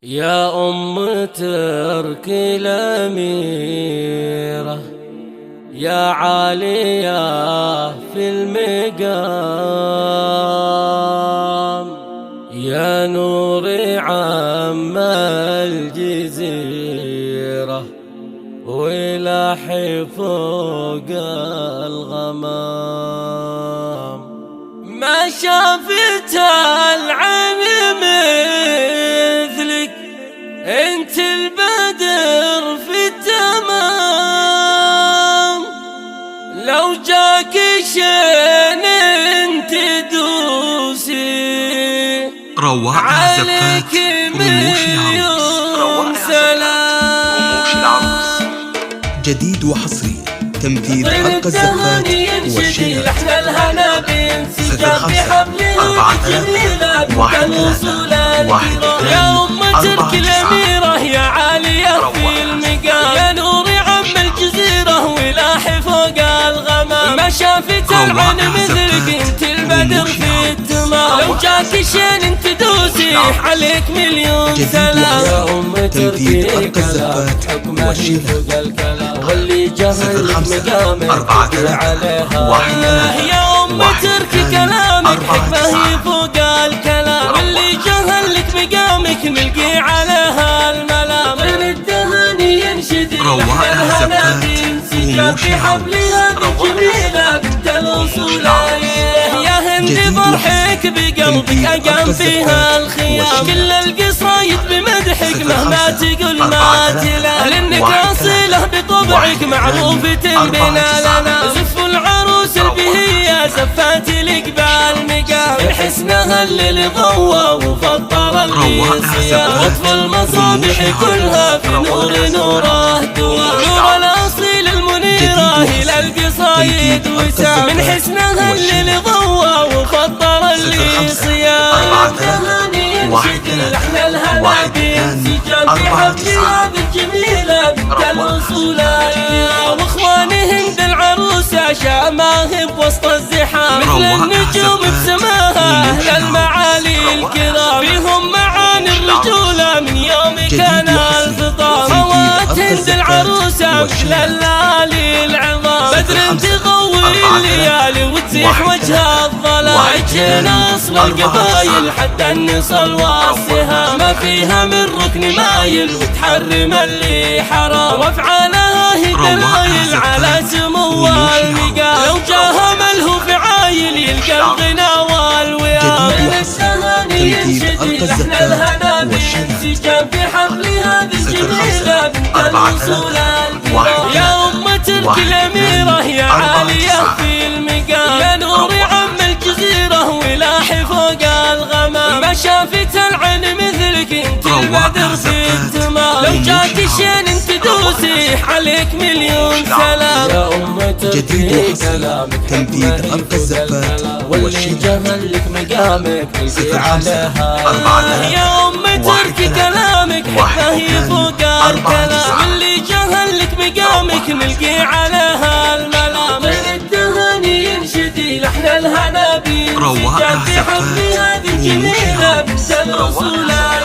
يا أم تركي الأميرة يا عالية في المقام، يا نوري عم الجزيرة ولاحي فوق الغمام. ما شافت العين مثلك، انت البدر في التمام. لو جاك شين انت دوسي عليك مليون سلام. جديد وحصري تمثيل حلقة الزفات والشيلات 054-431-1 يا أم تركي الأميرة يا عالية في المقام، يا نوري عم الجزيرة ولاحي فوق الغمام. ما شافت العين مثلك، انت البدر في التمام. لو جاك شين انت دوسي عليك مليون سلام. يا أم تركي الزفات والشيلات واللي جهلك مقامك عليها. يا أم تركي كلامك حكمة هي فوق الكلام، واللي جهلك مقامك نلقي عليها الملام. غير التهاني ينشد لها بانسجام في حبلها بالجميلة بنت الأصولية. يا هندي فرحك بقلبك أقام فيها الخيام، كل القصايد بمدحك مهما تقول ما تلام. لأنك أصيلة بطبعك معروفة بنا لنا، زف العروس البهية زفات الإقبال مقام. حسنها اللي ضوى وفطر الصيام، وطف المصابيح كلها في نور نوره دواء. نور الأصيل المنيرة إلى القصايد وسام، من حسنها اللي ضوى وفطر الصيام. تهاني ينشد لحن الهنا بانسجام في حفلها بالجميلة بنت الأصولية. واخواني هند العروسة شامها بوسط الزحام، مثل النجوم بسماها أهل المعالي الكرام. فيهم معاني الرجولة من يوم كان الفطام. خوات هند العروسة مثل الليالي العظام، بدر تغوي الليالي وتزيح وجه الظلام. عجينا أصل القبايل حتى النصل والسهام، ما فيها من ركن مايل وتحرم اللي حرام. وافعالها هي دلايل على سمو المقام، لو جاها ملهوف عايل يلقى الغنى والويام. التهاني ينشد لحن الهنا بانسجام في حفلها بالجميلة بنت الأصول الكرام. يا أم تركي الأميرة يا عالية في المقام، يا نوري عم الجزيرة ولاحي فوق الغمام. ما شافت العين مثلك، انت البدر في التمام. لو جاك شين انت دوسي عليك مليون سلام. يا أم تركي كلامك تمثيل حلقة الزفات واللي جهلك مقامك نلقي عليها. يا أم تركي كلامك حكمة هي فوق الكلام، واللي جهلك مقامك نلقي عليها الملام. غير التهاني ينشد لحن الهنا بانسجام في حفلها بالجميلة بنت الأصولية.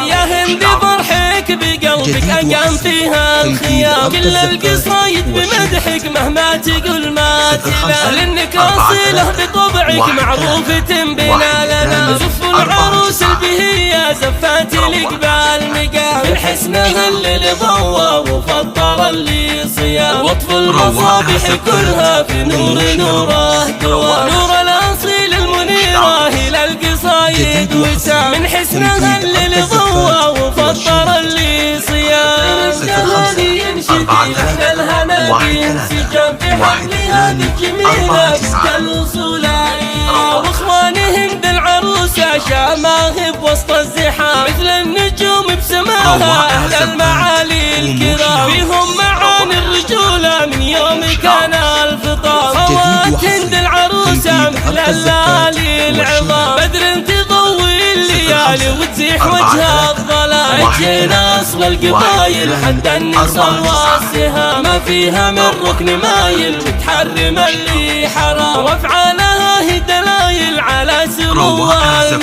يا هندي فرحك بقلبك أقام فيها الخيام، كل القصايد بمدحك مهما تقول ما تلام. لأنك أصيلة بطبعك معروفة بنا لنا، زف العروس البهية زفات الإقبال مقام. من حسنها اللي ضوى وفطر الصيام، وطف المصابيح كلها في نور نوره دواء. نور الأصيل المنيرة إلى القصايد وسام، من حسنها اللي ضوى وفطر الصيام. تهاني ينشد لحن الهنا بانسجام في حفلها بالجميلة بنت الأصولية. واخواني هند العروسة شامها بوسط الزحام، مثل النجوم بسماها أهل المعالي الكرام. فيهم معاني الرجولة من يوم كان الفطام. خوات هند العروسة مثل الليالي العظام، بدر تضوي الليالي وتزيح وجه الظلام. عجينا أصل القبايل حتى النصل والسهام، ما فيها من ركن مايل وتحرم اللي حرام. وافعالها هي دلايل على سمو المقام،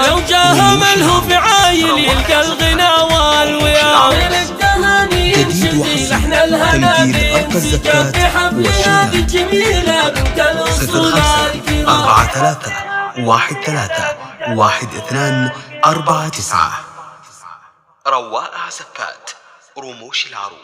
لو جاها ملهوف عايل يلقى الغنى والويام. جديد وحصري تمثيل أرقى الزفات والشيلات. 0543131249. رواق زفات رموش العروس.